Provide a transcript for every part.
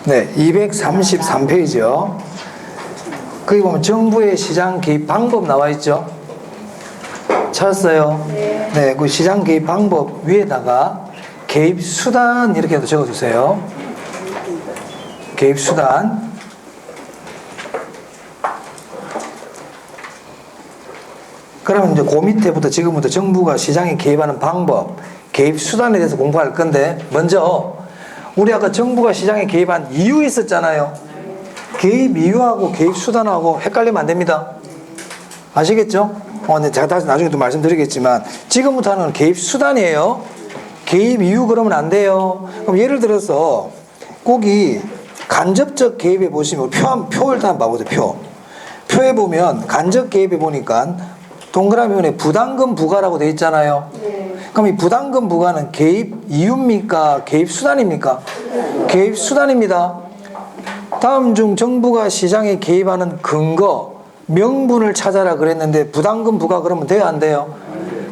네, 233페이지요. 거기 보면 정부의 시장 개입 방법 나와 있죠? 찾았어요? 네, 그 시장 개입 방법 위에다가 개입 수단 이렇게 적어주세요. 개입 수단. 그러면 이제 그 밑에부터 지금부터 정부가 시장에 개입하는 방법, 개입 수단에 대해서 공부할 건데, 먼저 우리 아까 정부가 시장에 개입한 이유 있었잖아요. 개입 이유하고 개입 수단하고 헷갈리면 안 됩니다. 아시겠죠? 네, 제가 다시 나중에 또 말씀드리겠지만 지금부터는 개입 수단이에요. 개입 이유 그러면 안 돼요. 그럼 예를 들어서 거기 간접적 개입에 보시면 표를 다 봐보세요. 표에 보면 간접 개입에 보니까 동그라미에 부담금 부과라고 되어 있잖아요. 그럼 이 부담금 부과는 개입 이유입니까? 개입 수단입니까? 개입 수단입니다. 다음 중 정부가 시장에 개입하는 근거, 명분을 찾아라 그랬는데 부담금 부과 그러면 돼요? 안 돼요?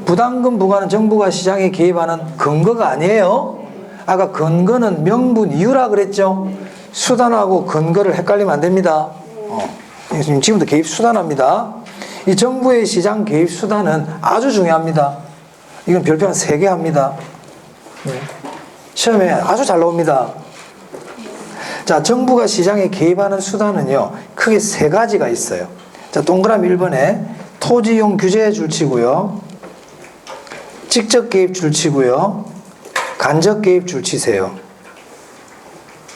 부담금 부과는 정부가 시장에 개입하는 근거가 아니에요. 아까 근거는 명분, 이유라 그랬죠? 수단하고 근거를 헷갈리면 안 됩니다. 지금부터 개입 수단합니다. 이 정부의 시장 개입 수단은 아주 중요합니다. 이건 별표 한 3개 합니다. 시험에 아주 잘 나옵니다. 자, 정부가 시장에 개입하는 수단은요, 크게 3가지가 있어요. 자, 동그라미 1번에 토지용 규제 줄치고요, 직접 개입 줄치고요, 간접 개입 줄치세요.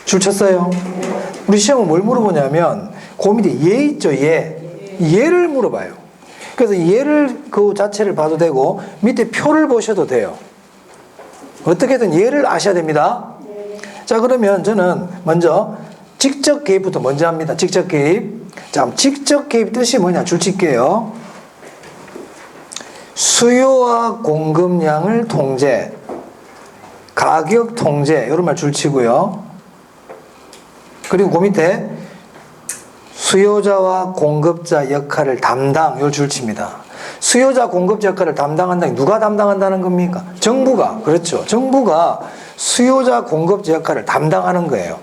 줄쳤어요? 우리 시험은 뭘 물어보냐면, 그 밑에 예 있죠, 예. 예를 물어봐요. 그래서 예를 그 자체를 봐도 되고, 밑에 표를 보셔도 돼요. 어떻게든 예를 아셔야 됩니다. 자, 그러면 저는 먼저 직접 개입부터 먼저 합니다. 직접 개입. 자, 직접 개입 뜻이 뭐냐? 줄칠게요. 수요와 공급량을 통제, 가격 통제, 이런 말 줄치고요. 그리고 그 밑에 수요자와 공급자 역할을 담당, 이걸 줄칩니다. 수요자 공급자 역할을 담당한다는 게 누가 담당한다는 겁니까? 정부가. 그렇죠. 정부가 수요자 공급자 역할을 담당하는 거예요.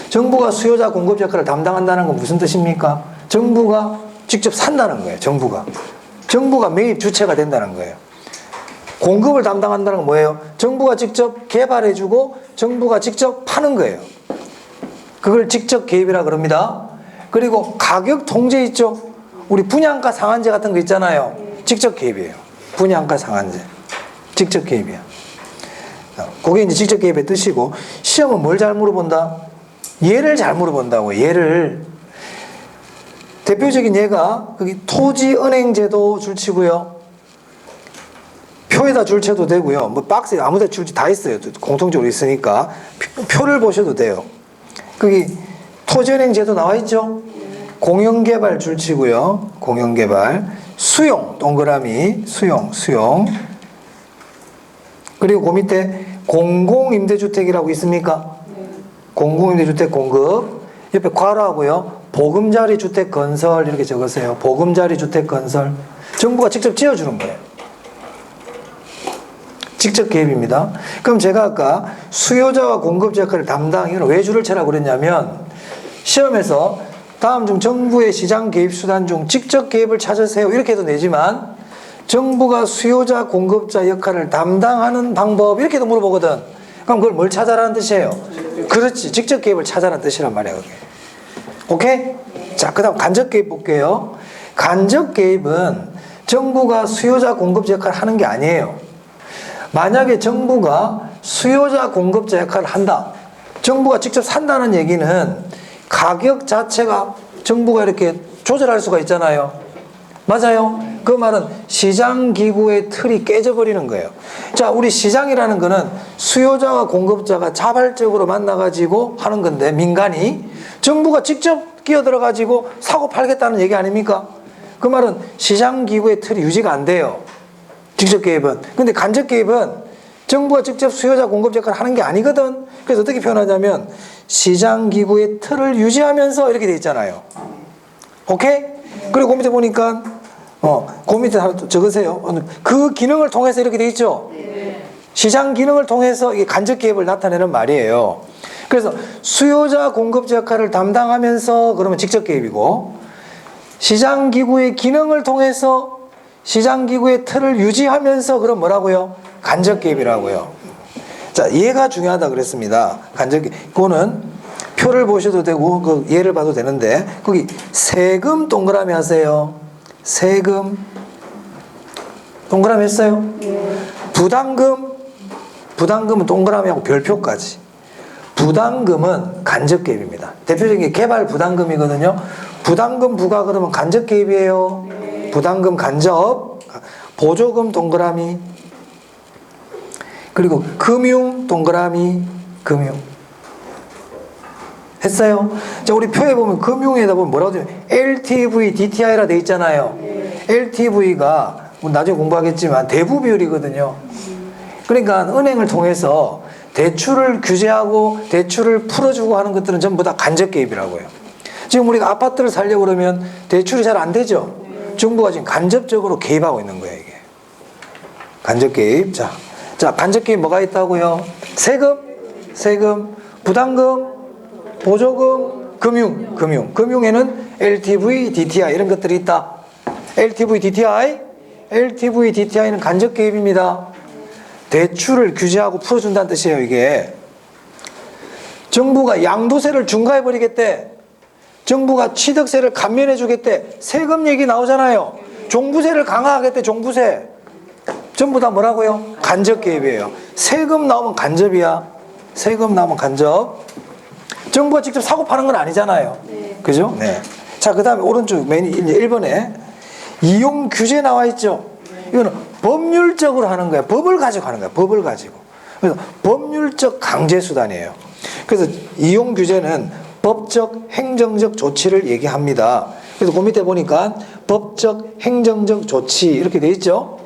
정부가 수요자 공급자 역할을 담당한다는 건 무슨 뜻입니까? 정부가 직접 산다는 거예요. 정부가 매입 주체가 된다는 거예요. 공급을 담당한다는 건 뭐예요? 정부가 직접 개발해주고 정부가 직접 파는 거예요. 그걸 직접 개입이라 그럽니다. 그리고 가격 통제 있죠? 우리 분양가 상한제 같은 거 있잖아요. 직접 개입이에요. 분양가 상한제. 직접 개입이야. 그게 이제 직접 개입의 뜻이고, 시험은 뭘 잘 물어본다? 예를 잘 물어본다고, 예를. 대표적인 예가, 거기 토지은행제도 줄치고요. 표에다 줄쳐도 되고요. 뭐 박스에 아무 데 줄치 다 있어요. 공통적으로 있으니까. 표를 보셔도 돼요. 거기 토지은행제도 나와 있죠? 공영개발 줄치고요. 공영개발. 수용, 동그라미, 수용. 그리고 그 밑에 공공임대주택이라고 있습니까? 공공임대주택 공급. 옆에 괄호하고요. 보금자리 주택 건설 이렇게 적으세요. 보금자리 주택 건설. 정부가 직접 지어주는 거예요. 직접 개입입니다. 그럼 제가 아까 수요자와 공급자 역할을 담당, 이걸 왜 줄을 쳐라고 그랬냐면, 시험에서 다음 중 정부의 시장 개입 수단 중 직접 개입을 찾으세요. 이렇게 해도 되지만, 정부가 수요자 공급자 역할을 담당하는 방법 이렇게도 물어보거든. 그럼 그걸 뭘 찾아라는 뜻이에요? 그렇지. 직접 개입을 찾아라는 뜻이란 말이야, 그게. 오케이? 자, 그 다음 간접 개입 볼게요. 간접 개입은 정부가 수요자 공급자 역할을 하는 게 아니에요. 만약에 정부가 수요자 공급자 역할을 한다. 정부가 직접 산다는 얘기는 가격 자체가 정부가 이렇게 조절할 수가 있잖아요. 맞아요? 그 말은 시장기구의 틀이 깨져버리는 거예요. 자, 우리 시장이라는 거는 수요자와 공급자가 자발적으로 만나가지고 하는 건데, 민간이. 정부가 직접 끼어들어가지고 사고 팔겠다는 얘기 아닙니까? 그 말은 시장기구의 틀이 유지가 안 돼요. 직접 개입은. 근데 간접 개입은 정부가 직접 수요자 공급자 역할을 하는 게 아니거든. 그래서 어떻게 표현하냐면 시장기구의 틀을 유지하면서 이렇게 돼 있잖아요. 오케이? 그리고 그 밑에 보니까 그 밑에 하나 적으세요. 그 기능을 통해서 이렇게 돼 있죠. 시장 기능을 통해서 이게 간접 개입을 나타내는 말이에요. 그래서 수요자 공급자 역할을 담당하면서 그러면 직접 개입이고, 시장기구의 기능을 통해서 시장기구의 틀을 유지하면서 그럼 뭐라고요? 간접 개입이라고요. 자, 얘가 중요하다 그랬습니다. 간접 개입. 그거는 표를 보셔도 되고 그 예를 봐도 되는데, 거기 세금 동그라미 하세요. 세금 동그라미 했어요? 부담금은 동그라미하고 별표까지. 부담금은 간접 개입입니다. 대표적인 게 개발 부담금이거든요. 부담금 부과 그러면 간접 개입이에요. 부담금 간접. 보조금 동그라미. 그리고 금융 동그라미. 금융. 했어요? 자, 우리 표에 보면 금융에다 보면 뭐라고 되면 LTV, DTI라 돼 있잖아요. LTV가 나중에 공부하겠지만 대부 비율이거든요. 그러니까 은행을 통해서 대출을 규제하고 대출을 풀어주고 하는 것들은 전부 다 간접 개입이라고요. 지금 우리가 아파트를 살려고 그러면 대출이 잘 안 되죠. 정부가 지금 간접적으로 개입하고 있는 거예요, 이게. 간접 개입. 자, 간접 개입 뭐가 있다고요? 세금, 부담금, 보조금, 금융에는 LTV, DTI 이런 것들이 있다. LTV, DTI는 간접 개입입니다. 대출을 규제하고 풀어준다는 뜻이에요, 이게. 정부가 양도세를 중과해버리겠대. 정부가 취득세를 감면해주겠대. 세금 얘기 나오잖아요. 종부세를 강화하겠대, 종부세. 전부 다 뭐라고요? 간접 개입이에요. 세금 나오면 간접이야. 세금 나오면 간접. 정부가 직접 사고 파는 건 아니잖아요. 그죠? 네. 자, 그 다음에 오른쪽 맨 1번에 이용 규제 나와 있죠. 이거는 법률적으로 하는 거야. 법을 가지고 하는 거야. 법을 가지고. 그래서 법률적 강제수단이에요. 그래서 이용 규제는 법적, 행정적 조치를 얘기합니다. 그래서 그 밑에 보니까 법적, 행정적 조치 이렇게 돼 있죠.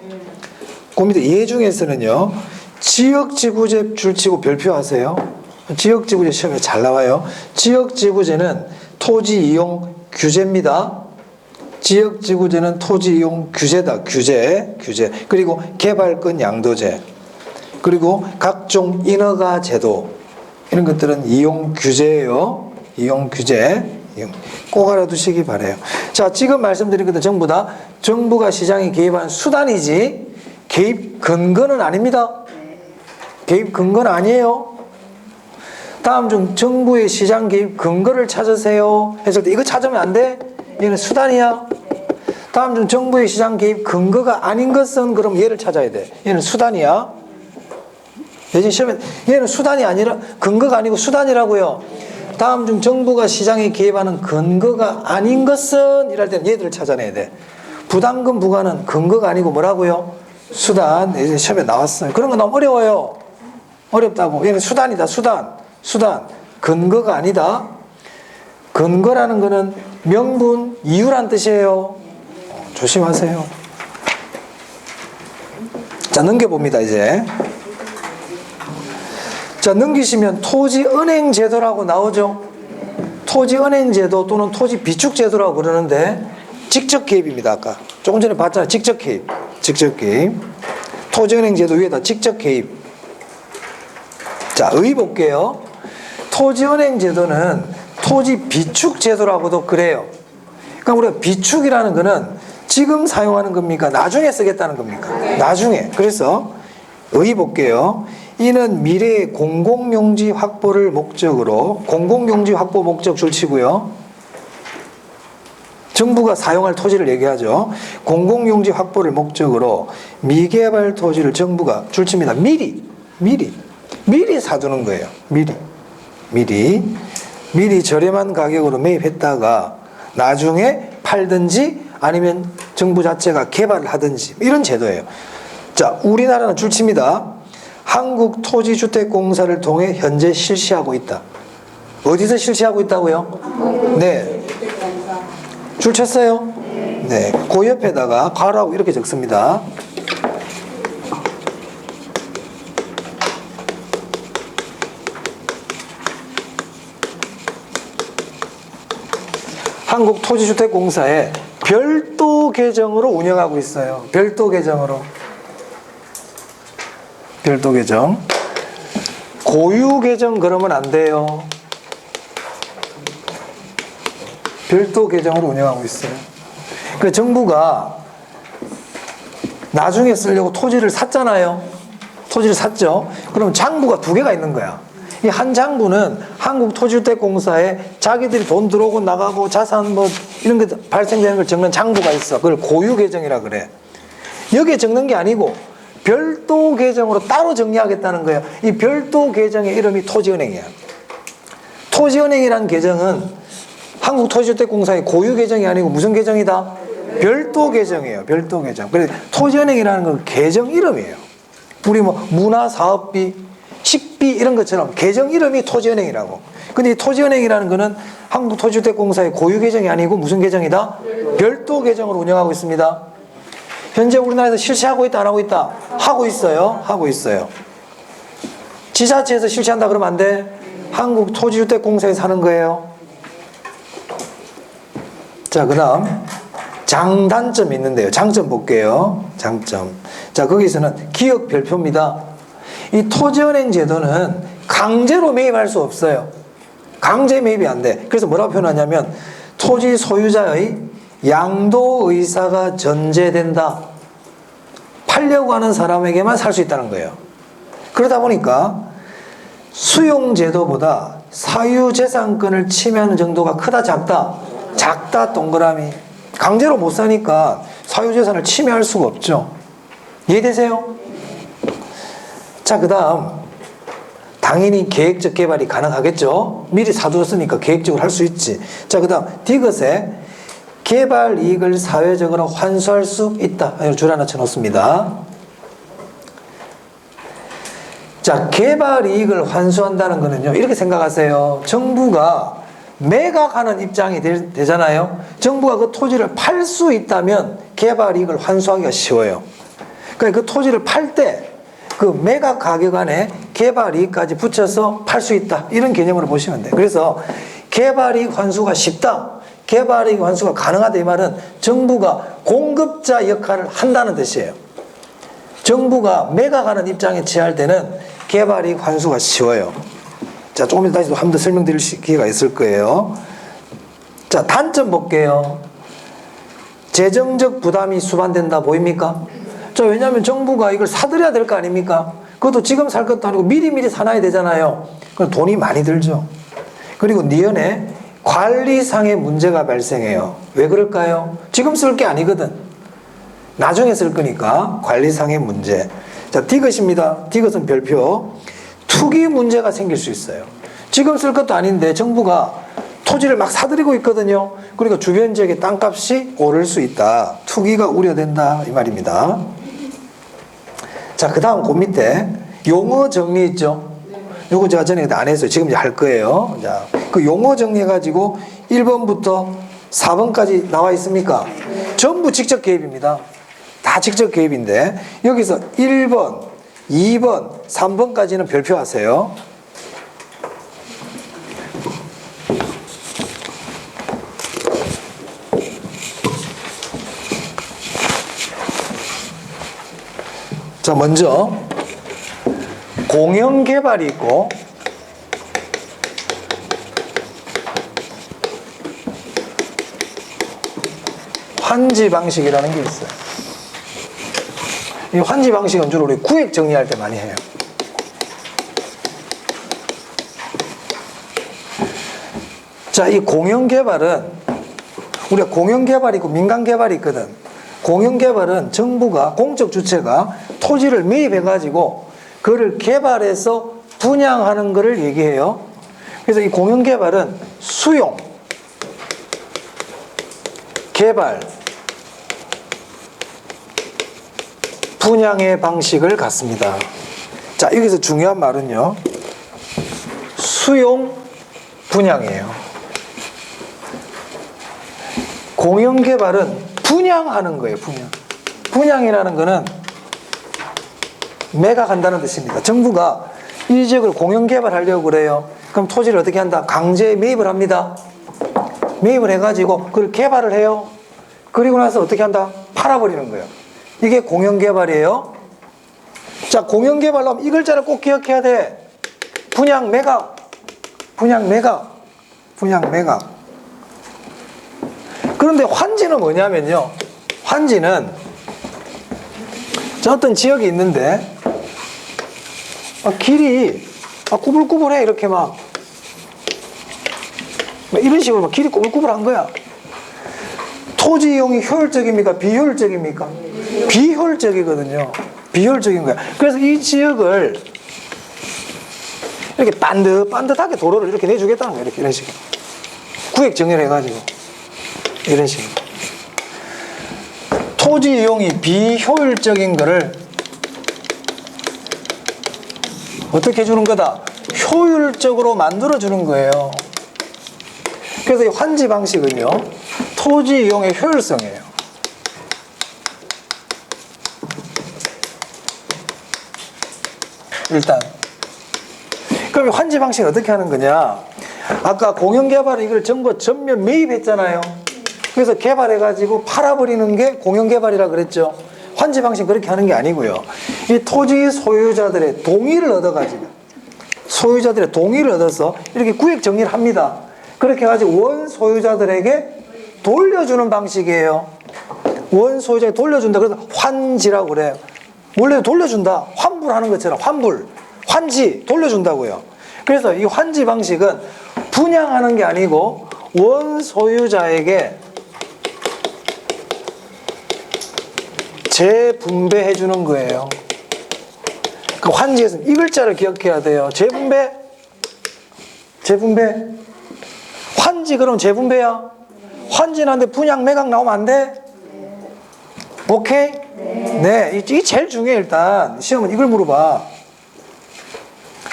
그 밑에 예 중에서는요. 지역지구제 줄치고 별표하세요. 지역지구제 시험에 잘 나와요. 지역지구제는 토지이용 규제입니다. 지역지구제는 토지이용 규제다. 규제. 그리고 개발권 양도제. 그리고 각종 인허가 제도. 이런 것들은 이용 규제예요. 이용 규제. 꼭 알아두시기 바라요. 자, 지금 말씀드린 것들 전부 다 정부가 시장에 개입하는 수단이지 개입 근거는 아닙니다. 개입 근거는 아니에요. 다음 중 정부의 시장 개입 근거를 찾으세요 했을 때 이거 찾으면 안 돼? 얘는 수단이야. 다음 중 정부의 시장 개입 근거가 아닌 것은 그럼 얘를 찾아야 돼. 얘는 수단이야. 예전 시험에 얘는 수단이 아니라 근거가 아니고 수단이라고요. 다음 중 정부가 시장에 개입하는 근거가 아닌 것은 이럴 때는 얘들을 찾아내야 돼. 부담금 부과는 근거가 아니고 뭐라고요? 수단. 예전 시험에 나왔어요. 그런 거 너무 어려워요. 어렵다고. 얘는 수단이다. 수단. 근거가 아니다. 근거라는 거는 명분, 이유란 뜻이에요. 조심하세요. 자, 넘겨봅니다, 이제. 자, 넘기시면 토지은행제도라고 나오죠. 토지은행제도 또는 토지비축제도라고 그러는데 직접 개입입니다. 아까 조금 전에 봤잖아요. 직접 개입. 토지은행제도 위에다 직접 개입. 자, 의 볼게요. 토지은행제도는 토지비축제도라고도 그래요. 그러니까 우리가 비축이라는 거는 지금 사용하는 겁니까? 나중에 쓰겠다는 겁니까? 나중에. 그래서 의 볼게요. 이는 미래의 공공용지 확보를 목적으로 공공용지 확보 목적 줄치고요. 정부가 사용할 토지를 얘기하죠. 공공용지 확보를 목적으로 미개발 토지를 정부가 줄칩니다. 미리 사두는 거예요. 미리 저렴한 가격으로 매입했다가 나중에 팔든지 아니면 정부 자체가 개발을 하든지 이런 제도예요. 자, 우리나라는 줄칩니다. 한국토지주택공사를 통해 현재 실시하고 있다. 어디서 실시하고 있다고요? 네. 줄 쳤어요? 네. 그 옆에다가 괄호하고 이렇게 적습니다. 한국토지주택공사에 별도 계정으로 운영하고 있어요. 별도 계정. 고유 계정 그러면 안 돼요. 별도 계정으로 운영하고 있어요. 그 정부가 나중에 쓰려고 토지를 샀잖아요. 토지를 샀죠. 그럼 장부가 두 개가 있는 거야. 이 한 장부는 한국토지주택공사에 자기들이 돈 들어오고 나가고 자산 뭐 이런 게 발생되는 걸 적는 장부가 있어. 그걸 고유 계정이라 그래. 여기에 적는 게 아니고 별도 계정으로 따로 정리하겠다는 거예요. 이 별도 계정의 이름이 토지은행이야. 토지은행이라는 계정은 한국토지주택공사의 고유 계정이 아니고 무슨 계정이다? 별도 계정이에요. 별도 계정. 그래서 토지은행이라는 건 계정 이름이에요. 우리 뭐 문화사업비, 식비 이런 것처럼 계정 이름이 토지은행이라고. 근데 이 토지은행이라는 거는 한국토지주택공사의 고유 계정이 아니고 무슨 계정이다? 별도 계정으로 운영하고 있습니다. 현재 우리나라에서 실시하고 있다, 안 하고 있다? 하고 있어요. 하고 있어요. 지자체에서 실시한다 그러면 안 돼. 한국토지주택공사에서 하는 거예요. 자, 그 다음 장단점이 있는데요. 장점 볼게요. 장점. 자, 거기서는 기업 별표입니다. 이 토지은행 제도는 강제로 매입할 수 없어요. 강제 매입이 안 돼. 그래서 뭐라고 표현하냐면 토지 소유자의 양도 의사가 전제된다. 팔려고 하는 사람에게만 살 수 있다는 거예요. 그러다 보니까 수용제도보다 사유재산권을 침해하는 정도가 크다 작다? 작다 동그라미. 강제로 못 사니까 사유재산을 침해할 수가 없죠. 이해되세요? 자, 그 다음 당연히 계획적 개발이 가능하겠죠. 미리 사두었으니까 계획적으로 할 수 있지. 자, 그 다음 디귿에 개발 이익을 사회적으로 환수할 수 있다. 줄 하나 쳐놓습니다. 자, 개발 이익을 환수한다는 거는요, 이렇게 생각하세요. 정부가 매각하는 입장이 되잖아요. 정부가 그 토지를 팔 수 있다면 개발 이익을 환수하기가 쉬워요. 그러니까 그 토지를 팔 때 그 매각 가격 안에 개발 이익까지 붙여서 팔 수 있다. 이런 개념으로 보시면 돼요. 그래서 개발 이익 환수가 쉽다. 개발 이익 환수가 가능하다. 이 말은 정부가 공급자 역할을 한다는 뜻이에요. 정부가 매각하는 입장에 취할 때는 개발 이익 환수가 쉬워요. 자, 조금 이따 다시 한 번 더 설명드릴 기회가 있을 거예요. 자, 단점 볼게요. 재정적 부담이 수반된다. 보입니까? 자, 왜냐하면 정부가 이걸 사들여야 될 거 아닙니까? 그것도 지금 살 것도 아니고 미리미리 사놔야 되잖아요. 그럼 돈이 많이 들죠. 그리고 니은에 관리상의 문제가 발생해요. 왜 그럴까요? 지금 쓸 게 아니거든. 나중에 쓸 거니까 관리상의 문제. 자, 디귿입니다. 디귿은 별표. 투기 문제가 생길 수 있어요. 지금 쓸 것도 아닌데 정부가 토지를 막 사들이고 있거든요. 그러니까 주변 지역의 땅값이 오를 수 있다. 투기가 우려된다. 이 말입니다. 자, 그 다음 그 밑에 용어 정리 있죠? 요거 제가 전에 안 했어요. 지금 이제 할 거예요. 자, 그 용어 정리해가지고 1번부터 4번까지 나와 있습니까? 전부 직접 개입입니다. 다 직접 개입인데 여기서 1번, 2번, 3번까지는 별표하세요. 자, 먼저 공영개발이 있고 환지 방식이라는 게 있어요. 이 환지 방식은 주로 우리 구획 정리할 때 많이 해요. 자, 이 공영개발은 우리가 공영개발이 있고 민간개발이 있거든. 공영개발은 정부가 공적 주체가 토지를 매입해가지고 그를 개발해서 분양하는 것을 얘기해요. 그래서 이 공영개발은 수용, 개발, 분양의 방식을 갖습니다. 자, 여기서 중요한 말은요, 수용, 분양이에요. 공영개발은 분양하는 거예요. 분양. 분양이라는 거는 매각한다는 뜻입니다. 정부가 이 지역을 공영개발하려고 그래요. 그럼 토지를 어떻게 한다? 강제 매입을 합니다. 매입을 해가지고 그걸 개발을 해요. 그리고 나서 어떻게 한다? 팔아버리는 거예요. 이게 공영개발이에요. 자, 공영개발로 하면 이 글자를 꼭 기억해야 돼. 분양 매각, 분양 매각, 분양 매각. 그런데 환지는 뭐냐면요. 환지는 저 어떤 지역이 있는데 길이 꾸불꾸불해. 이렇게 막 이런 식으로 막 길이 꾸불꾸불한 거야. 토지 이용이 효율적입니까? 비효율적입니까? 비효율적이거든요. 비효율적인 거야. 그래서 이 지역을 이렇게 반듯하게 도로를 이렇게 내주겠다는 거예요. 이렇게 이런 식으로 구획 정리를 해가지고 이런 식으로 토지 이용이 비효율적인 거를 어떻게 해주는 거다? 효율적으로 만들어주는 거예요. 그래서 이 환지 방식은요, 토지 이용의 효율성이에요. 일단 그럼 환지 방식은 어떻게 하는 거냐? 아까 공영개발은 이걸 전면 매입했잖아요. 그래서 개발해가지고 팔아버리는 게 공영개발이라 그랬죠. 환지 방식 그렇게 하는 게 아니고요. 이 토지 소유자들의 동의를 얻어가지고, 소유자들의 동의를 얻어서 이렇게 구획 정리를 합니다. 그렇게 해가지고 원 소유자들에게 돌려주는 방식이에요. 원 소유자에게 돌려준다. 그래서 환지라고 그래요. 원래 돌려준다. 환불하는 것처럼 환불, 환지 돌려준다고요. 그래서 이 환지 방식은 분양하는 게 아니고 원 소유자에게 재분배해 주는 거예요. 그 환지에서는 이 글자를 기억해야 돼요. 재분배. 재분배. 환지 그럼 재분배야. 환지는데 분양 매각 나오면 안 돼? 오케이? 네. 이 제일 중요해. 일단 시험은 이걸 물어봐.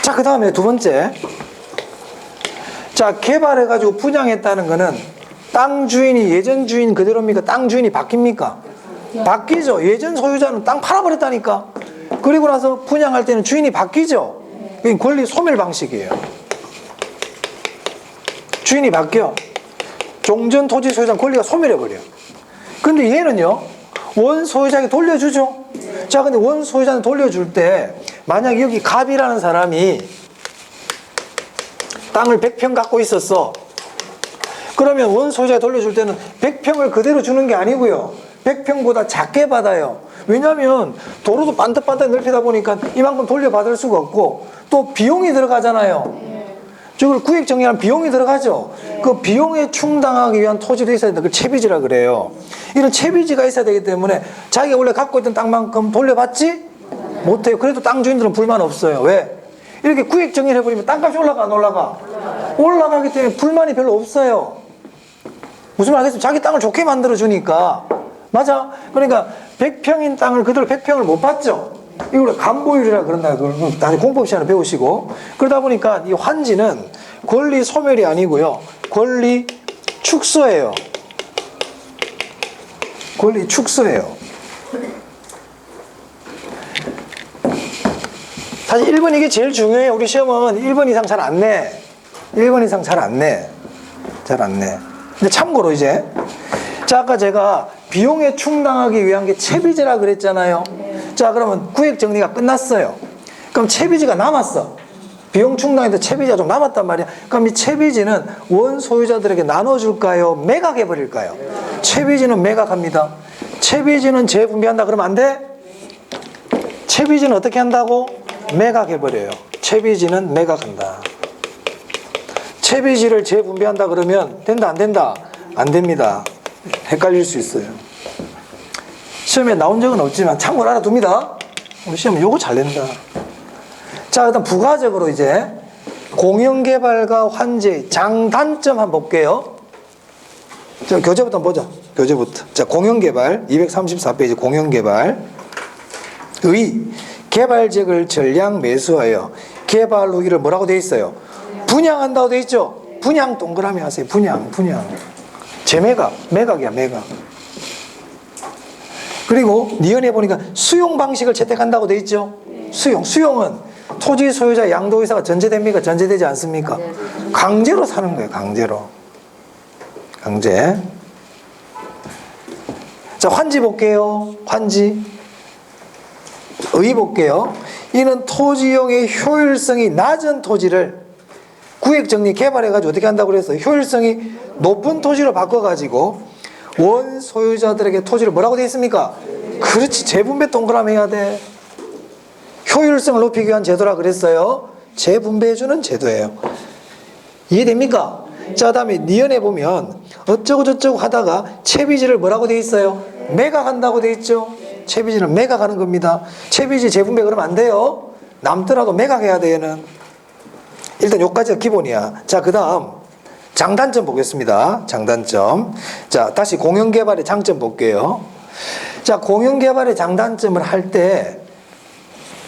자, 그 다음에 두 번째. 자, 개발해가지고 분양했다는 거는 땅 주인이 예전 주인 그대로입니까? 땅 주인이 바뀝니까? 바뀌죠. 예전 소유자는 땅 팔아버렸다니까. 그리고 나서 분양할 때는 주인이 바뀌죠. 이게 권리 소멸 방식이에요. 주인이 바뀌어. 종전 토지 소유자는 권리가 소멸해버려. 근데 얘는요, 원 소유자에게 돌려주죠. 자, 근데 원 소유자는 돌려줄 때 만약 여기 갑이라는 사람이 땅을 100평 갖고 있었어. 그러면 원 소유자에 돌려줄 때는 100평을 그대로 주는 게 아니고요, 100평보다 작게 받아요. 왜냐하면 도로도 반듯반듯 넓히다 보니까 이만큼 돌려받을 수가 없고 또 비용이 들어가잖아요. 저걸 구획 정리하면 비용이 들어가죠. 그 비용에 충당하기 위한 토지도 있어야 된다. 그걸 채비지라 그래요. 이런 채비지가 있어야 되기 때문에 자기가 원래 갖고 있던 땅만큼 돌려받지 못해요. 그래도 땅 주인들은 불만 없어요. 왜? 이렇게 구획 정리를 해버리면 땅값이 올라가 안 올라가? 올라가기 때문에 불만이 별로 없어요. 무슨 말 하겠어요? 자기 땅을 좋게 만들어주니까. 맞아? 그러니까 100평인 땅을 그대로 100평을 못 받죠. 이걸 간보율이라 그런다. 그걸 다시 공법 시간에 배우시고. 그러다 보니까 이 환지는 권리 소멸이 아니고요, 권리 축소예요. 권리 축소예요. 사실 1번 이게 제일 중요해요. 우리 시험은 1번 이상 잘 안 내. 1번 이상 잘 안 내. 잘 안 내. 근데 참고로 이제, 자, 아까 제가 비용에 충당하기 위한 게 채비지라 그랬잖아요. 자, 그러면 구획 정리가 끝났어요. 그럼 채비지가 남았어. 비용 충당인데 채비지가 좀 남았단 말이야. 그럼 이 채비지는 원 소유자들에게 나눠줄까요? 매각해버릴까요? 채비지는 매각합니다. 채비지는 재분배한다 그러면 안 돼? 채비지는 어떻게 한다고? 매각해버려요. 채비지는 매각한다. 채비지를 재분배한다 그러면 된다 안 된다? 안 됩니다. 헷갈릴 수 있어요. 시험에 나온 적은 없지만 참고로 알아둡니다. 우리 시험은 요거 잘 낸다. 자, 일단 부가적으로 이제 공영개발과 환지의 장단점 한번 볼게요. 자, 교재부터 한번 보자. 교재부터. 자, 공영개발 234페이지 공영개발. 개발지역을 전량 매수하여 개발 후기를 뭐라고 돼 있어요? 분양한다고 돼 있죠? 분양 동그라미 하세요. 분양. 재매각. 매각이야, 매각. 그리고 니은에 보니까 수용 방식을 채택한다고 돼 있죠? 수용은 토지 소유자 양도의사가 전제됩니까? 전제되지 않습니까? 강제로 사는 거예요. 강제. 자, 환지 볼게요. 환지. 의 볼게요. 이는 토지 이용의 효율성이 낮은 토지를 구획 정리 개발해가지고 어떻게 한다고 그랬어요? 효율성이 높은 토지로 바꿔가지고 원 소유자들에게 토지를 뭐라고 되어 있습니까? 그렇지, 재분배 동그라미 해야 돼. 효율성을 높이기 위한 제도라 그랬어요. 재분배해주는 제도예요. 이해됩니까? 자, 다음에 니은에 보면 어쩌고저쩌고 하다가 채비지를 뭐라고 되어 있어요? 매각한다고 되어 있죠. 채비지는 매각하는 겁니다. 채비지 재분배 그러면 안 돼요. 남더라도 매각해야 돼, 얘는. 일단 요까지가 기본이야. 자, 그 다음 장단점 보겠습니다. 장단점. 자, 다시 공영개발의 장점 볼게요. 자, 공영개발의 장단점을 할 때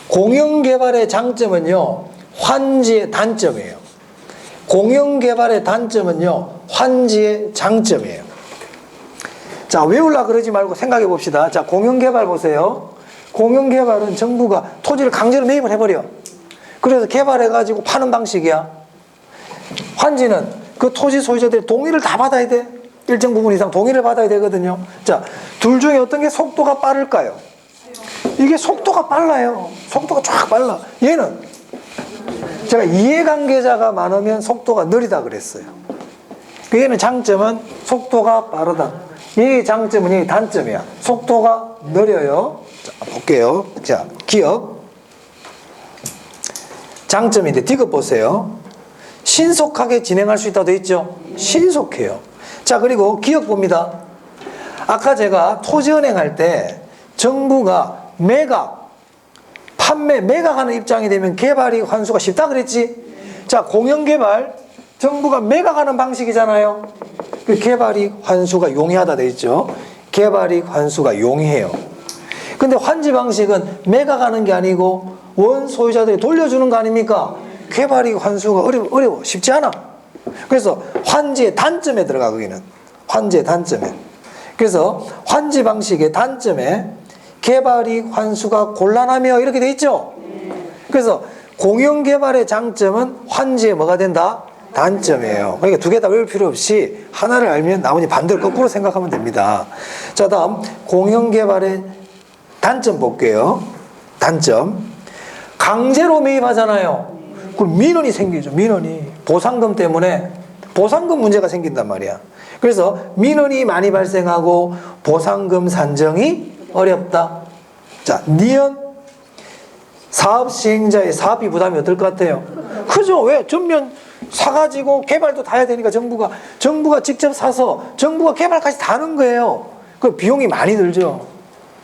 공영개발의 장점은요, 환지의 단점이에요. 공영개발의 단점은요, 환지의 장점이에요. 자, 외우려고 그러지 말고 생각해 봅시다. 자, 공영개발 보세요. 공영개발은 정부가 토지를 강제로 매입을 해버려. 그래서 개발해가지고 파는 방식이야. 환지는 그 토지 소유자들이 동의를 다 받아야 돼. 일정 부분 이상 동의를 받아야 되거든요. 자, 둘 중에 어떤 게 속도가 빠를까요? 이게 속도가 빨라요. 속도가 쫙 빨라. 얘는 제가 이해관계자가 많으면 속도가 느리다 그랬어요. 얘는 장점은 속도가 빠르다. 얘의 장점은 얘의 단점이야. 속도가 느려요. 자, 볼게요. 자, 기억. 장점인데 디귿 보세요. 신속하게 진행할 수 있다고 되어 있죠. 신속해요. 자, 그리고 기억 봅니다. 아까 제가 토지은행 할 때 정부가 매각, 판매, 매각하는 입장이 되면 개발이익 환수가 쉽다 그랬지. 자, 공영개발 정부가 매각하는 방식이잖아요. 그 개발이익 환수가 용이하다 돼 있죠. 개발이익 환수가 용이해요. 근데 환지 방식은 매각하는 게 아니고 원 소유자들이 돌려주는 거 아닙니까? 개발이익 환수가 어려워. 쉽지 않아. 그래서 환지의 단점에 들어가, 거기는. 환지의 단점에. 그래서 환지 방식의 단점에 개발이익 환수가 곤란하며 이렇게 돼 있죠. 그래서 공영개발의 장점은 환지에 뭐가 된다? 단점이에요. 그러니까 두 개 다 외울 필요 없이 하나를 알면 나머지 반대로 거꾸로 생각하면 됩니다. 자, 다음 공영개발의 단점 볼게요. 단점. 강제로 매입하잖아요. 그럼 민원이 생기죠. 민원이. 보상금 때문에 보상금 문제가 생긴단 말이야. 그래서 민원이 많이 발생하고 보상금 산정이 어렵다. 자, 니은 사업 시행자의 사업비 부담이 어떨 것 같아요? 그죠? 왜? 전면 사가지고 개발도 다 해야 되니까 정부가 직접 사서 정부가 개발까지 다 하는 거예요. 그 비용이 많이 들죠.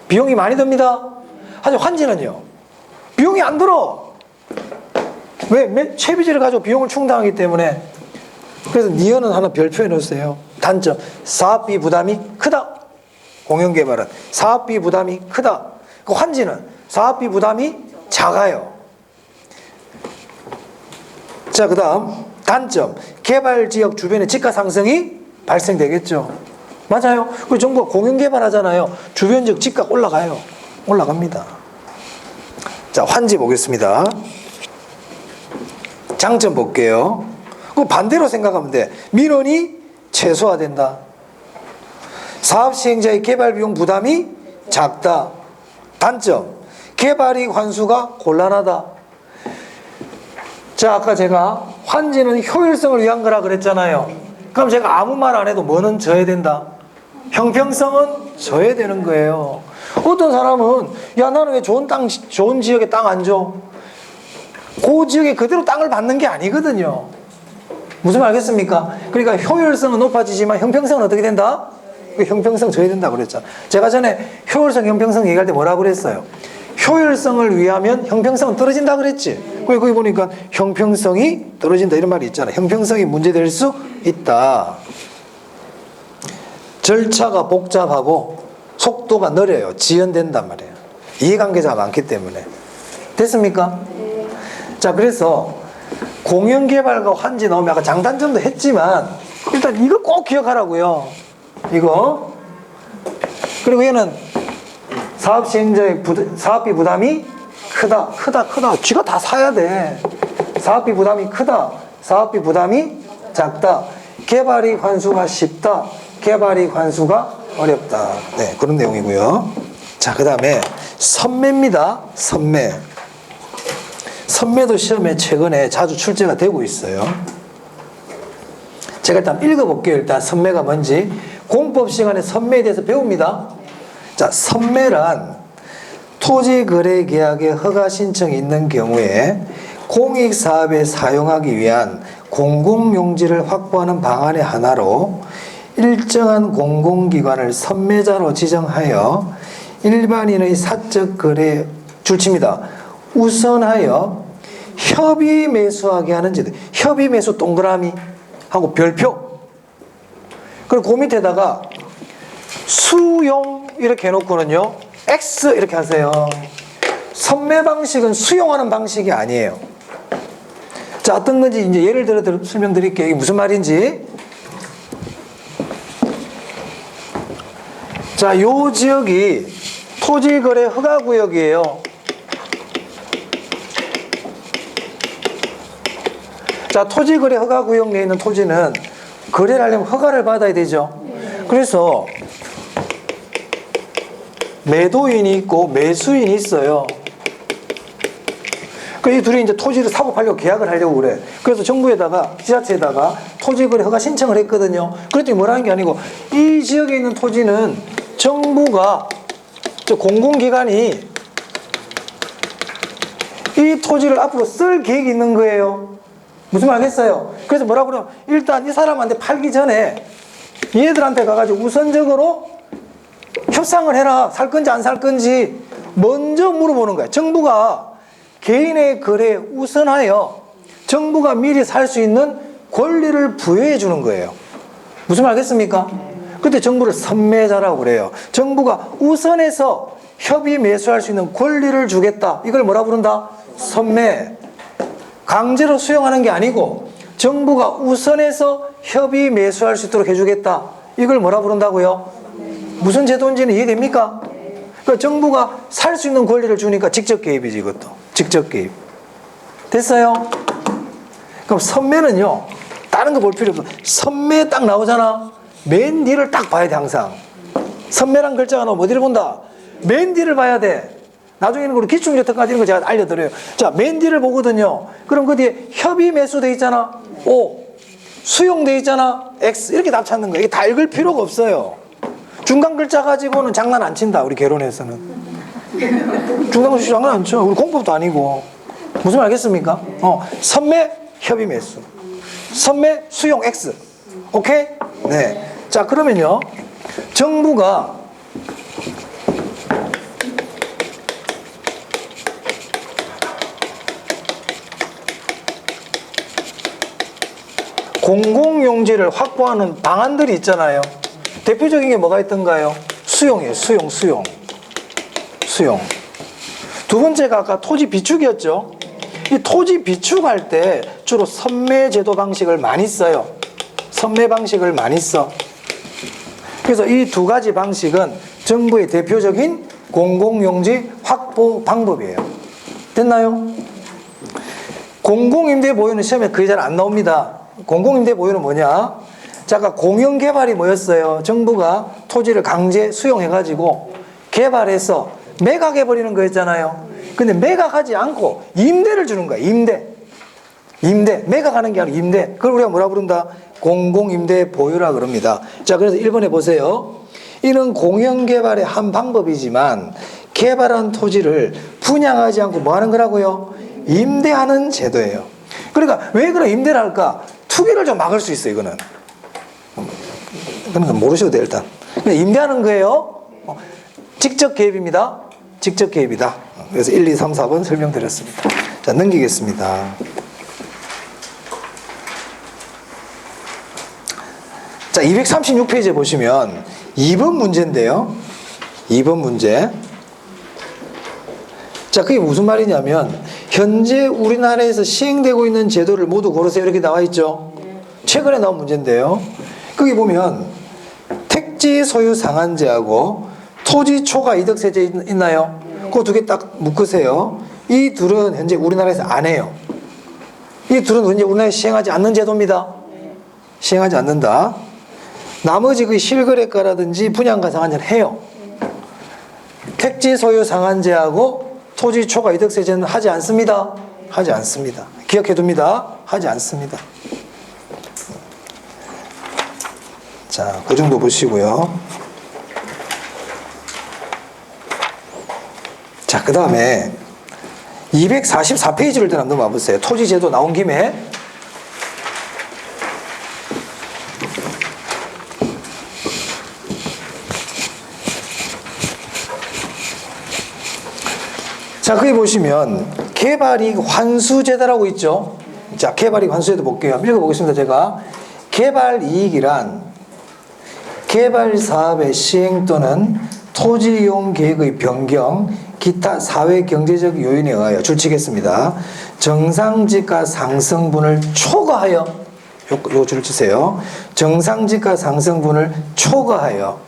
비용이 많이 듭니다. 하지만 환지는요, 비용이 안 들어. 왜? 채비지를 가지고 비용을 충당하기 때문에. 그래서 니은은 하나 별표해 놓으세요. 단점, 사업비 부담이 크다. 공영개발은 사업비 부담이 크다. 그 환지는 사업비 부담이 작아요. 자, 그 다음 단점, 개발지역 주변에 집가 상승이 발생되겠죠. 맞아요. 그 정부가 공영개발하잖아요. 주변 지역 집가 올라가요. 올라갑니다. 자, 환지 보겠습니다. 장점 볼게요. 그 반대로 생각하면 돼. 민원이 최소화된다. 사업 시행자의 개발 비용 부담이 작다. 단점, 개발이익 환수가 곤란하다. 자, 아까 제가 환지는 효율성을 위한 거라 그랬잖아요. 그럼 제가 아무 말 안 해도 뭐는 져야 된다? 형평성은 져야 되는 거예요. 어떤 사람은 야, 나는 왜 좋은 지역에 땅 안 줘? 그 지역에 그대로 땅을 받는 게 아니거든요. 무슨 말 알겠습니까? 그러니까 효율성은 높아지지만 형평성은 어떻게 된다? 형평성 져야 된다고 그랬잖아. 제가 전에 효율성, 형평성 얘기할 때 뭐라고 그랬어요? 효율성을 위하면 형평성은 떨어진다 그랬지. 거기 보니까 형평성이 떨어진다 이런 말이 있잖아. 형평성이 문제될 수 있다. 절차가 복잡하고 속도가 느려요. 지연된단 말이에요. 이해관계자가 많기 때문에. 됐습니까? 자, 그래서 공영개발과 환지 나오면 아까 장단점도 했지만 일단 이거 꼭 기억하라고요. 이거. 그리고 얘는 사업 시행자의 사업비 부담이 크다. 쥐가 다 사야 돼. 사업비 부담이 크다. 사업비 부담이 작다. 개발이익 환수가 쉽다. 개발이익 환수가 어렵다. 네, 그런 내용이고요. 자, 그 다음에 선매입니다. 선매. 선매도 시험에 최근에 자주 출제가 되고 있어요. 제가 일단 읽어볼게요. 일단 선매가 뭔지. 공법 시간에 선매에 대해서 배웁니다. 자, 선매란 토지거래계약의 허가 신청이 있는 경우에 공익사업에 사용하기 위한 공공용지를 확보하는 방안의 하나로 일정한 공공기관을 선매자로 지정하여 일반인의 사적 거래 줄칩니다. 우선하여 협의 매수하게 하는 제도. 협의 매수 동그라미 하고 별표. 그리고 그 밑에다가 수용 이렇게 해놓고는요. X 이렇게 하세요. 선매 방식은 수용하는 방식이 아니에요. 자, 어떤 건지 이제 예를 들어 설명드릴게요. 이게 무슨 말인지. 자, 요 지역이 토지거래 허가구역이에요. 자, 토지거래 허가구역 내에 있는 토지는 거래를 하려면 허가를 받아야 되죠. 그래서 매도인이 있고 매수인이 있어요. 이 둘이 이제 토지를 사고 팔려고 계약을 하려고 그래. 그래서 정부에다가, 지자체에다가 토지거래 허가 신청을 했거든요. 그랬더니 뭐라는 게 아니고, 이 지역에 있는 토지는 정부가, 공공기관이 이 토지를 앞으로 쓸 계획이 있는 거예요. 무슨 말 알겠어요? 그래서 뭐라고 그러면, 일단 이 사람한테 팔기 전에 얘들한테 가가지고 우선적으로 협상을 해라. 살 건지 안 살 건지 먼저 물어보는 거야. 정부가 개인의 거래에 우선하여 정부가 미리 살 수 있는 권리를 부여해 주는 거예요. 무슨 말 알겠습니까? 그때 정부를 선매자라고 그래요. 정부가 우선해서 협의 매수할 수 있는 권리를 주겠다. 이걸 뭐라 부른다? 선매. 강제로 수용하는 게 아니고 정부가 우선해서 협의 매수할 수 있도록 해주겠다. 이걸 뭐라 부른다고요? 무슨 제도인지는 이해됩니까? 그러니까 정부가 살 수 있는 권리를 주니까 직접 개입이지, 이것도. 직접 개입. 됐어요? 그럼 선매는요, 다른 거 볼 필요 없어. 선매 딱 나오잖아. 맨 뒤를 딱 봐야 돼, 항상. 선매란 글자가 나오면 어디를 본다? 맨 뒤를 봐야 돼. 나중에는 우리 기출문제까지 이런 거 제가 알려드려요. 자, 맨 뒤를 보거든요. 그럼 그 뒤에 협의 매수돼 있잖아. O. 수용돼 있잖아. X. 이렇게 답 찾는 거예요. 이게 다 읽을 필요가 없어요. 중간 글자 가지고는 장난 안 친다, 우리 개론에서는. 중간 글자 장난 안 쳐. 우리 공법도 아니고. 무슨 말 알겠습니까? 선매, 협의 매수. 선매, 수용 X. 오케이? 네. 자, 그러면요. 정부가 공공용지를 확보하는 방안들이 있잖아요. 대표적인 게 뭐가 있던가요? 수용이에요. 수용. 두 번째가 아까 토지 비축이었죠. 이 토지 비축할 때 주로 선매제도 방식을 많이 써요. 선매 방식을 많이 써. 그래서 이 두 가지 방식은 정부의 대표적인 공공용지 확보 방법이에요. 됐나요? 공공임대 보유는 시험에 거의 잘 안 나옵니다. 공공임대 보유는 뭐냐? 자, 아까 공영개발이 뭐였어요? 정부가 토지를 강제 수용해가지고 개발해서 매각해버리는 거였잖아요. 근데 매각하지 않고 임대를 주는 거야. 임대. 매각하는 게 아니라 임대. 그걸 우리가 뭐라 부른다? 공공임대 보유라 그럽니다. 자, 그래서 1번에 보세요. 이는 공영개발의 한 방법이지만 개발한 토지를 분양하지 않고 뭐 하는 거라고요? 임대하는 제도예요. 그러니까 왜 그런 임대를 할까? 투기를 좀 막을 수 있어, 이거는. 그러니까 모르셔도 돼요, 일단. 그냥 임대하는 거예요. 직접 개입입니다. 직접 개입이다. 그래서 1, 2, 3, 4번 설명드렸습니다. 자, 넘기겠습니다. 자, 236페이지에 보시면 2번 문제인데요. 2번 문제. 자, 그게 무슨 말이냐면 현재 우리나라에서 시행되고 있는 제도를 모두 고르세요. 이렇게 나와 있죠. 최근에 나온 문제인데요. 거기 보면 택지 소유 상한제하고 토지 초과 이득세제 있나요? 그 두 개 딱 묶으세요. 이 둘은 현재 우리나라에서 안 해요. 이 둘은 현재 우리나라에서 시행하지 않는 제도입니다. 시행하지 않는다. 나머지 그 실거래가라든지 분양가 상한제는 해요. 택지 소유 상한제하고 토지 초과 이득세제는 하지 않습니다. 하지 않습니다. 기억해 둡니다. 하지 않습니다. 자, 그 정도 보시고요. 자, 그 다음에 244페이지를 한번 넘어가 보세요. 토지제도 나온 김에. 자, 거기 보시면 개발이익 환수제도라고 있죠. 자, 개발이익 환수제도 볼게요. 읽어보겠습니다. 제가 개발이익이란 개발사업의 시행 또는 토지이용 계획의 변경, 기타 사회경제적 요인에 의하여 줄치겠습니다. 정상지가 상승분을 초과하여, 요 줄을 치세요. 정상지가 상승분을 초과하여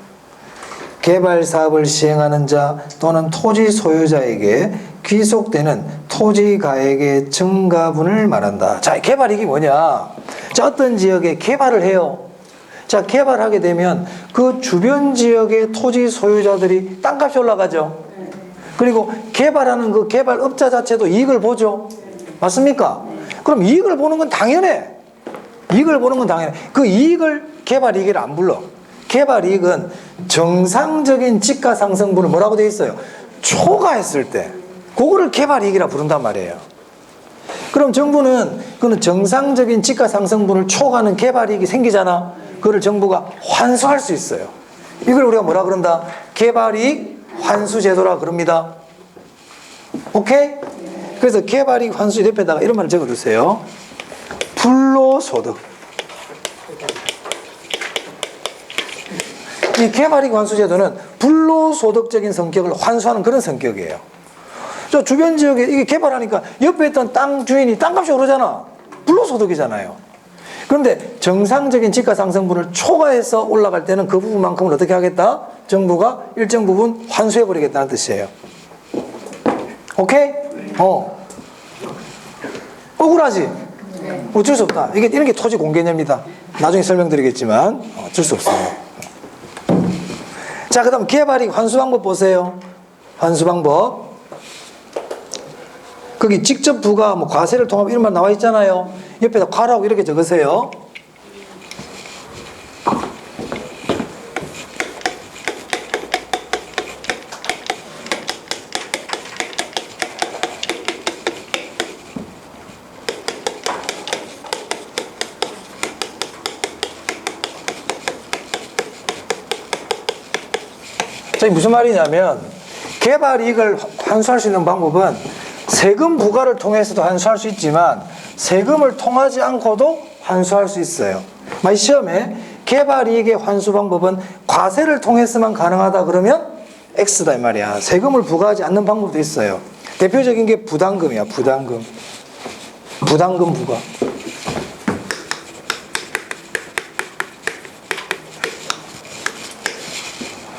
개발사업을 시행하는 자 또는 토지 소유자에게 귀속되는 토지가액의 증가분을 말한다. 자, 개발이익이 뭐냐? 자, 어떤 지역에 개발을 해요. 자, 개발하게 되면 그 주변 지역의 토지 소유자들이 땅값이 올라가죠. 그리고 개발하는 그 개발업자 자체도 이익을 보죠. 맞습니까? 그럼 이익을 보는 건 당연해. 이익을 보는 건 당연해. 그 이익을 개발이익을 안 불러. 개발이익은 정상적인 지가 상승분을 뭐라고 되어 있어요? 초과했을 때. 그거를 개발이익이라 부른단 말이에요. 그럼 정부는 그는 정상적인 지가 상승분을 초과하는 개발이익이 생기잖아. 그걸 정부가 환수할 수 있어요. 이걸 우리가 뭐라 그런다? 개발이익 환수제도라 그럽니다. 오케이? 그래서 개발이익 환수 옆에다가 이런 말을 적어두세요. 불로소득. 이 개발이익 환수제도는 불로소득적인 성격을 환수하는 그런 성격이에요. 저 주변 지역에 이게 개발하니까 옆에 있던 땅 주인이 땅값이 오르잖아. 불로소득이잖아요. 그런데 정상적인 지가 상승분을 초과해서 올라갈 때는 그 부분만큼은 어떻게 하겠다? 정부가 일정 부분 환수해버리겠다는 뜻이에요. 오케이? 억울하지? 어쩔 수 없다. 이런 게 토지 공개념이다. 나중에 설명드리겠지만 어쩔 수 없어요. 자, 그 다음 개발이익 환수 방법 보세요. 환수 방법. 거기 직접 부과, 뭐 과세를 통합 이런 말 나와 있잖아요. 옆에다 과라고 이렇게 적으세요. 자, 무슨 말이냐면 개발이익을 환수할 수 있는 방법은 세금 부과를 통해서도 환수할 수 있지만 세금을 통하지 않고도 환수할 수 있어요. 만약 시험에 개발이익의 환수 방법은 과세를 통해서만 가능하다 그러면 X다 이 말이야. 세금을 부과하지 않는 방법도 있어요. 대표적인 게 부담금이야. 부담금 부과.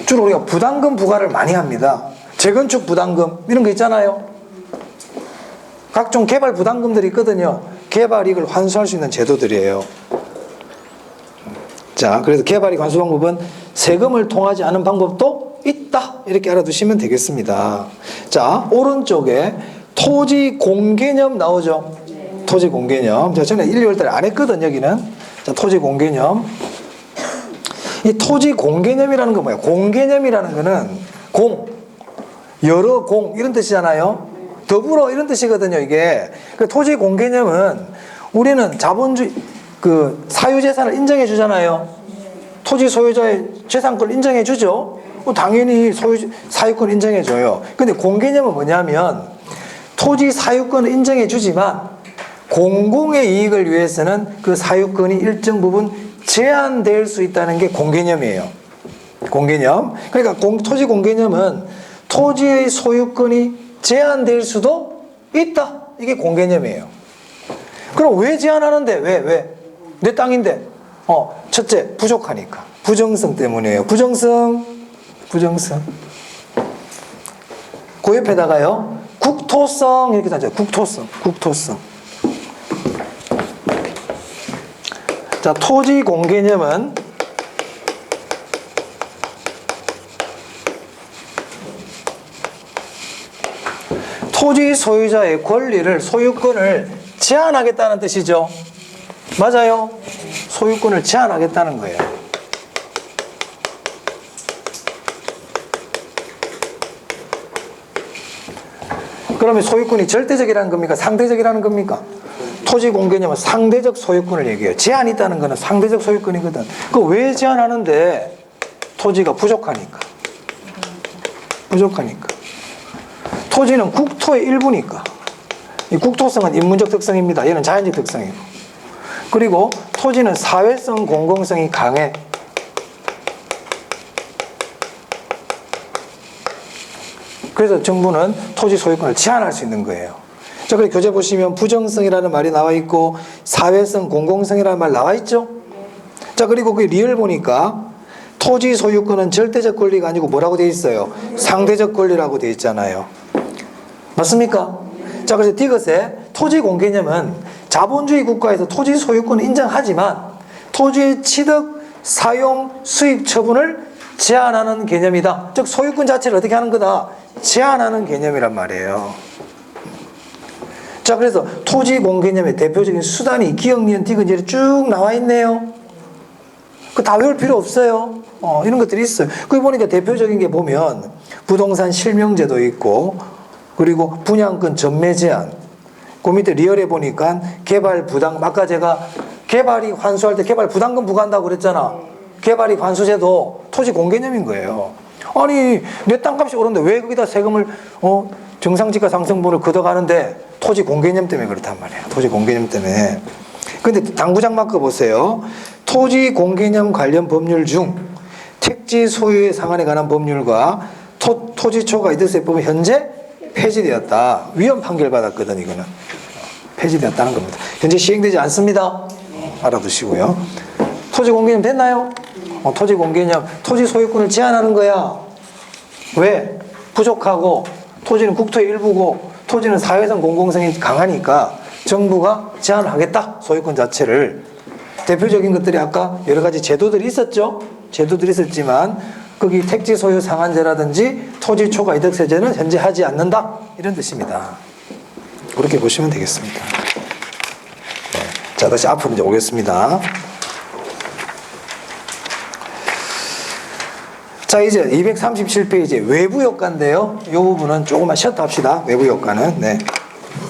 주로 우리가 부담금 부과를 많이 합니다. 재건축 부담금 이런 거 있잖아요. 각종 개발 부담금들이 있거든요. 개발이익을 환수할 수 있는 제도들이에요. 자, 그래서 개발이익 환수 방법은 세금을 통하지 않은 방법도 있다. 이렇게 알아두시면 되겠습니다. 자, 오른쪽에 토지 공개념 나오죠. 토지 공개념. 제가 전에 1, 2월 달에 안 했거든, 여기는. 자, 토지 공개념. 이 토지 공개념이라는 건 뭐예요? 공개념이라는 거는 여러 이런 뜻이잖아요. 더불어 이런 뜻이거든요, 이게. 그 토지 공개념은 우리는 자본주의, 그 사유재산을 인정해 주잖아요. 토지 소유자의 재산권을 인정해 주죠. 당연히 사유권 인정해 줘요. 근데 공개념은 뭐냐면 토지 사유권을 인정해 주지만 공공의 이익을 위해서는 그 사유권이 일정 부분 제한될 수 있다는 게 공개념이에요. 공개념. 그러니까 토지 공개념은 토지의 소유권이 제한될 수도 있다. 이게 공개념이에요. 그럼 왜 제한하는데? 왜? 내 땅인데. 첫째, 부족하니까. 부정성 때문이에요. 부정성. 그 옆에다가요, 국토성 이렇게 따져요. 국토성. 자, 토지 공개념은 토지 소유자의 권리를, 소유권을 제한하겠다는 뜻이죠. 맞아요? 소유권을 제한하겠다는 거예요. 그러면 소유권이 절대적이라는 겁니까? 상대적이라는 겁니까? 토지 공개념은 상대적 소유권을 얘기해요. 제한이 있다는 거는 상대적 소유권이거든. 그 왜 제한하는데? 토지가 부족하니까. 부족하니까. 토지는 국토의 일부니까. 이 국토성은 인문적 특성입니다. 얘는 자연적 특성이고. 그리고 토지는 사회성, 공공성이 강해. 그래서 정부는 토지 소유권을 제한할 수 있는 거예요. 자, 그리고 교재 보시면 부정성이라는 말이 나와 있고 사회성, 공공성이라는 말 나와 있죠? 자, 그리고 그 리을 보니까 토지 소유권은 절대적 권리가 아니고 뭐라고 되어 있어요? 상대적 권리라고 되어 있잖아요. 맞습니까? 자, 그래서 디귿의 토지 공개념은 자본주의 국가에서 토지 소유권을 인정하지만 토지의 취득, 사용, 수입 처분을 제한하는 개념이다. 즉 소유권 자체를 어떻게 하는 거다? 제한하는 개념이란 말이에요. 자, 그래서 토지 공개념의 대표적인 수단이 기억, 니은, 디귿 이렇게 쭉 나와 있네요. 그 다 외울 필요 없어요. 이런 것들이 있어요. 거기 보니까 대표적인 게 보면 부동산 실명제도 있고, 그리고 분양권 전매 제한. 그 밑에 리얼에 보니까 개발 부담, 아까 제가 개발이 환수할 때 개발 부담금 부과한다고 그랬잖아. 개발이 환수제도 토지 공개념인 거예요. 아니, 내 땅값이 오른데 왜 거기다 세금을, 정상지가 상승분을 걷어가는데 토지 공개념 때문에 그렇단 말이에요. 토지 공개념 때문에. 근데 당구장 마크 보세요. 토지 공개념 관련 법률 중 택지 소유의 상한에 관한 법률과 토지초과 이득세법은 현재 폐지되었다. 위헌 판결 받았거든, 이거는. 폐지되었다는 겁니다. 현재 시행되지 않습니다. 알아두시고요. 토지 공개념 됐나요? 토지 공개념, 토지 소유권을 제한하는 거야. 왜? 부족하고 토지는 국토의 일부고 토지는 사회성 공공성이 강하니까 정부가 제한하겠다. 소유권 자체를. 대표적인 것들이 아까 여러 가지 제도들이 있었죠. 제도들이 있었지만 거기 택지 소유 상한제라든지 토지 초과 이득세제는 현재 하지 않는다. 이런 뜻입니다. 그렇게 보시면 되겠습니다. 네. 자, 다시 앞으로 이제 오겠습니다. 자, 이제 237페이지 외부 효과인데요. 이 부분은 조금만 쉬었다 합시다. 외부 효과는. 네.